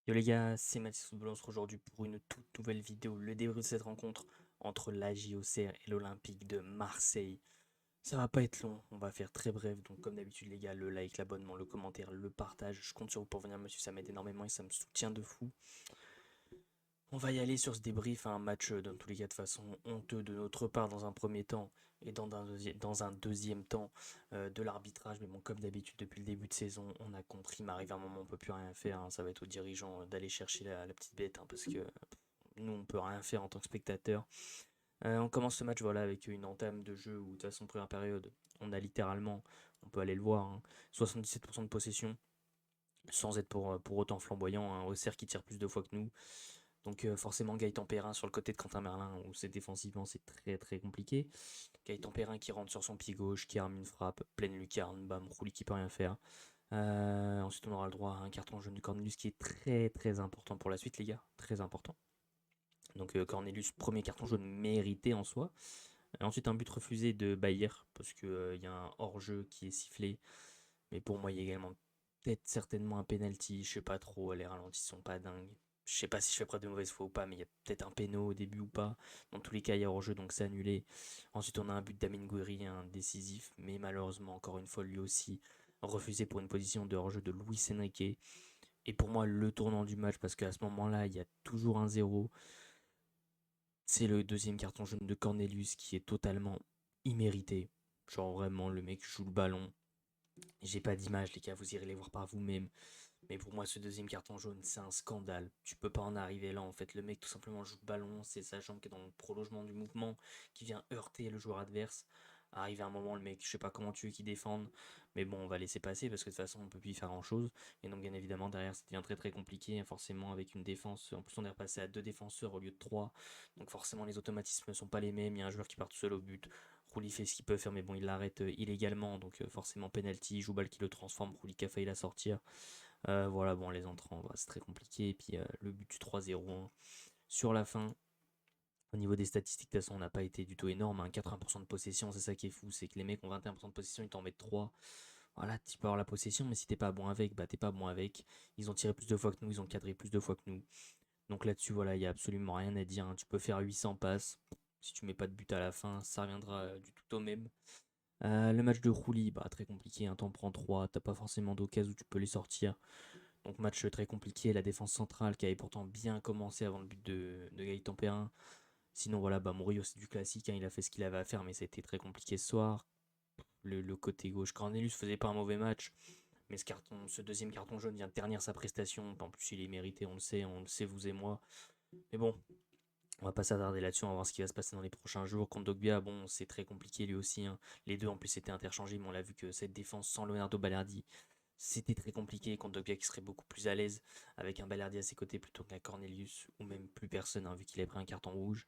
Yo les gars, c'est Mathis Football, on se retrouve aujourd'hui pour une toute nouvelle vidéo, le débrief de cette rencontre entre la JOCR et l'Olympique de Marseille. Ça va pas être long, on va faire très bref, donc comme d'habitude les gars, le like, l'abonnement, le commentaire, le partage, je compte sur vous pour venir me suivre, ça m'aide énormément et ça me soutient de fou. On va y aller sur ce débrief, un match dans tous les cas de façon honteux de notre part dans un premier temps et dans un deuxième temps de l'arbitrage. Mais bon, comme d'habitude, depuis le début de saison, on a compris, mais arrive un moment, on peut plus rien faire, hein. Ça va être aux dirigeants d'aller chercher la petite bête, hein, parce que nous, on peut rien faire en tant que spectateur. On commence ce match voilà, avec une entame de jeu où, de toute façon, première période, on a littéralement, on peut aller le voir, hein, 77% de possession, sans être pour autant flamboyant, hein. Auxerre qui tire plus de fois que nous. Donc forcément Gaëtan Perrin sur le côté de Quentin Merlin où c'est défensivement c'est très compliqué. Gaëtan Perrin qui rentre sur son pied gauche, qui arme une frappe, pleine lucarne, bam, Rouli qui peut rien faire. Ensuite on aura le droit à un carton jaune de Cornelius qui est très important pour la suite les gars, très important. Donc Cornelius, premier carton jaune mérité en soi. Ensuite un but refusé de Bayer parce qu'il y a un hors-jeu qui est sifflé. Mais pour moi il y a également peut-être certainement un penalty, je sais pas trop, les ralentis sont pas dingues. Je sais pas si je fais preuve de mauvaise foi ou pas, mais il y a peut-être un péno au début ou pas. Dans tous les cas, il y a hors-jeu, donc c'est annulé. Ensuite, on a un but d'Amin Gouiri, un décisif, mais malheureusement, encore une fois, lui aussi, refusé pour une position de hors-jeu de Luis Enrique. Et pour moi, le tournant du match, parce qu'à ce moment-là, il y a toujours un zéro, c'est le deuxième carton jaune de Cornelius qui est totalement immérité. Genre vraiment, le mec joue le ballon. J'ai pas d'image, les gars, vous irez les voir par vous-même. Mais pour moi, ce deuxième carton jaune, c'est un scandale. Tu peux pas en arriver là. En fait, le mec, tout simplement, joue le ballon. C'est sa jambe qui est dans le prolongement du mouvement qui vient heurter le joueur adverse. Arrive à un moment, le mec, je sais pas comment tu veux qu'il défende. Mais bon, on va laisser passer parce que de toute façon, on peut plus y faire grand chose. Et donc, bien évidemment, derrière, ça devient très compliqué. Forcément, avec une défense. En plus, on est repassé à deux défenseurs au lieu de trois. Donc, forcément, les automatismes ne sont pas les mêmes. Il y a un joueur qui part tout seul au but. Rouli fait ce qu'il peut faire, mais bon, il l'arrête illégalement. Donc, forcément, penalty. Joue balle qui le transforme. Rouli qui a failli la sortir. Voilà, bon, les entrants, bah, c'est très compliqué. Et puis le but du 3-0 hein. Sur la fin, au niveau des statistiques, de toute façon, on n'a pas été du tout énorme, hein. 80% de possession, c'est ça qui est fou. C'est que les mecs ont 21% de possession, ils t'en mettent 3. Voilà, tu peux avoir la possession, mais si t'es pas bon avec, bah t'es pas bon avec. Ils ont tiré plus de fois que nous, ils ont cadré plus de fois que nous. Donc là-dessus, voilà, il n'y a absolument rien à dire, hein. Tu peux faire 800 passes. Si tu mets pas de but à la fin, ça reviendra du tout au même. Le match de Rouli, bah très compliqué, hein. T'en prends 3, t'as pas forcément d'occasion où tu peux les sortir. Donc match très compliqué, la défense centrale qui avait pourtant bien commencé avant le but de Gaëtan Perrin. Sinon voilà, bah Murillo c'est du classique, hein, il a fait ce qu'il avait à faire mais ça a été très compliqué ce soir. Le côté gauche, Cornelius faisait pas un mauvais match, mais ce deuxième carton jaune vient ternir sa prestation. En plus il est mérité, on le sait vous et moi. Mais bon, on va pas s'attarder là-dessus, on va voir ce qui va se passer dans les prochains jours. Contre Dogbia, bon c'est très compliqué lui aussi, hein. Les deux en plus étaient interchangés, mais on l'a vu que cette défense sans Leonardo Balerdi, c'était très compliqué contre Dogbia qui serait beaucoup plus à l'aise avec un Balerdi à ses côtés plutôt qu'un Cornelius ou même plus personne hein, vu qu'il a pris un carton rouge.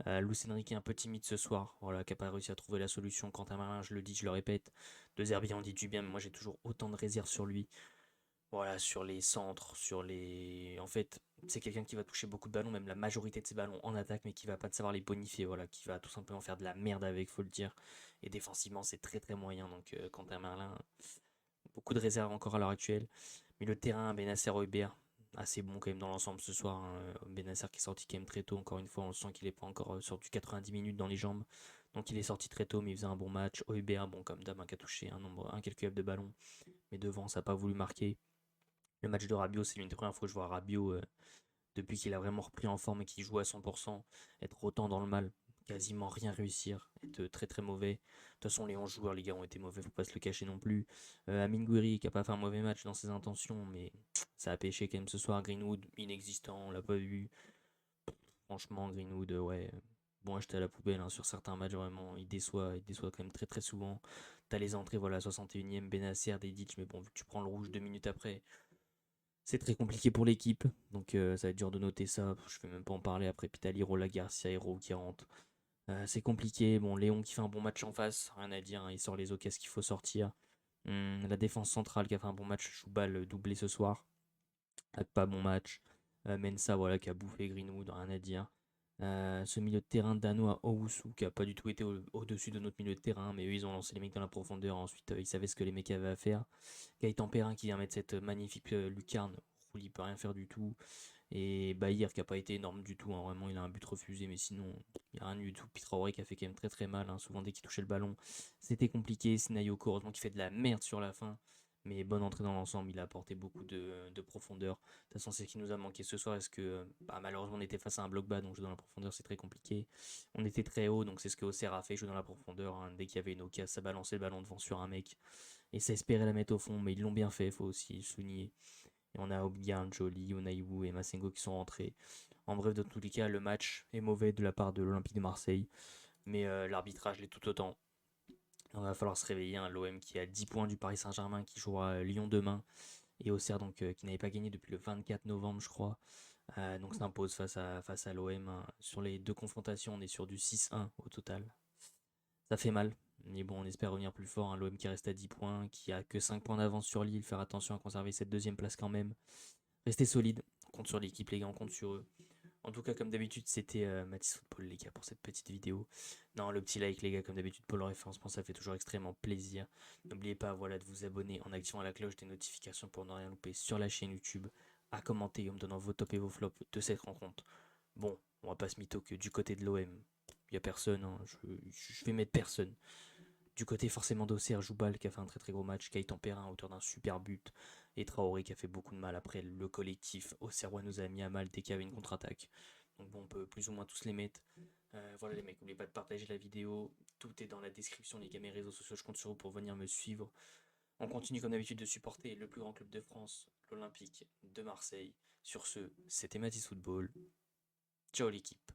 Luis Enrique est un peu timide ce soir, voilà, qui n'a pas réussi à trouver la solution. Quentin Marin, je le dis, je le répète, de Zerbi on dit du bien, mais moi j'ai toujours autant de réserves sur lui. Voilà, sur les centres, sur les. En fait, c'est quelqu'un qui va toucher beaucoup de ballons, même la majorité de ses ballons en attaque, mais qui va pas savoir les bonifier, voilà, qui va tout simplement faire de la merde avec, faut le dire. Et défensivement, c'est très moyen, donc Quentin Merlin, beaucoup de réserves encore à l'heure actuelle. Mais le terrain, Benasser Hojbjerg, assez bon quand même dans l'ensemble ce soir, hein. Benasser qui est sorti quand même très tôt, encore une fois, on sent qu'il n'est pas encore sur du 90 minutes dans les jambes. Donc il est sorti très tôt, mais il faisait un bon match. Hojbjerg, bon comme d'hab, hein, qui a touché un nombre incalculable de ballons. Mais devant, ça n'a pas voulu marquer. Le match de Rabiot, c'est l'une des premières fois que je vois Rabiot depuis qu'il a vraiment repris en forme et qu'il joue à 100%, être autant dans le mal, quasiment rien réussir, être très mauvais. De toute façon, les 11 joueurs, les gars, ont été mauvais, faut pas se le cacher non plus. Amin Gouiri qui a pas fait un mauvais match dans ses intentions, mais ça a pêché quand même ce soir. Greenwood, inexistant, on l'a pas vu. Franchement, Greenwood, ouais. Bon, acheté à la poubelle hein, sur certains matchs, vraiment, il déçoit quand même très souvent. T'as les entrées, voilà, 61e, Benacer, Dedic, mais bon, vu que tu prends le rouge 2 minutes après, c'est très compliqué pour l'équipe, donc ça va être dur de noter ça. Je vais même pas en parler après Pitali, Rola Garcia, Hero qui rentre. C'est compliqué. Bon, Léon qui fait un bon match en face, rien à dire, hein, il sort les occasions qu'il faut sortir. La défense centrale qui a fait un bon match, Choubal doublé ce soir, avec pas bon match. Mensa, voilà, qui a bouffé Greenwood, rien à dire. Ce milieu de terrain danois Owusu qui a pas du tout été au-dessus de notre milieu de terrain, mais eux ils ont lancé les mecs dans la profondeur. Ensuite, ils savaient ce que les mecs avaient à faire. Gaëtan Perrin qui vient mettre cette magnifique lucarne. Liverpool, il peut rien faire du tout. Et Bailly qui a pas été énorme du tout, hein, vraiment il a un but refusé, mais sinon il n'y a rien du tout. Puis Traoré qui a fait quand même très très mal, hein, souvent dès qu'il touchait le ballon, c'était compliqué. Sinayoko, heureusement qu'il fait de la merde sur la fin, mais bonne entrée dans l'ensemble, il a apporté beaucoup de profondeur. De toute façon, c'est ce qui nous a manqué ce soir, est-ce que bah, malheureusement on était face à un bloc bas, donc jouer dans la profondeur c'est très compliqué. On était très haut, donc c'est ce que Auxerre a fait, jouer dans la profondeur, hein. Dès qu'il y avait une occasion, ça balançait le ballon devant sur un mec, et ça espérait la mettre au fond, mais ils l'ont bien fait, faut aussi le souligner. Et on a Obian, Jolie, Onaiwu et Masengo qui sont rentrés. En bref, dans tous les cas, le match est mauvais de la part de l'Olympique de Marseille, mais l'arbitrage l'est tout autant. Il va falloir se réveiller, hein. L'OM qui a 10 points du Paris Saint-Germain, qui jouera Lyon demain, et Auxerre donc, qui n'avait pas gagné depuis le 24 novembre, je crois. Donc s'impose face à l'OM, hein. Sur les deux confrontations, on est sur du 6-1 au total. Ça fait mal, mais bon, on espère revenir plus fort, hein. L'OM qui reste à 10 points, qui a que 5 points d'avance sur Lille, faire attention à conserver cette deuxième place quand même. Restez solide, on compte sur l'équipe les gars, on compte sur eux. En tout cas, comme d'habitude, c'était Mathis Football, les gars, pour cette petite vidéo. Non, le petit like, les gars, comme d'habitude, pour le référencement, ça fait toujours extrêmement plaisir. N'oubliez pas, voilà, de vous abonner en activant la cloche des notifications pour ne rien louper sur la chaîne YouTube. À commenter en me donnant vos tops et vos flops de cette rencontre. Bon, on va pas se mytho que du côté de l'OM, il y a personne, hein, je vais mettre personne. Du côté forcément d'Auxerre, Joubal qui a fait un très très gros match, Gaëtan Perrin à hauteur d'un super but, et Traoré qui a fait beaucoup de mal après le collectif. Auxerrois nous a mis à mal dès qu'il y avait une contre-attaque. Donc bon, on peut plus ou moins tous les mettre. Voilà les mecs, n'oubliez pas de partager la vidéo. Tout est dans la description, les gars, mes réseaux sociaux, je compte sur vous pour venir me suivre. On continue comme d'habitude de supporter le plus grand club de France, l'Olympique de Marseille. Sur ce, c'était Mathis Football. Ciao l'équipe.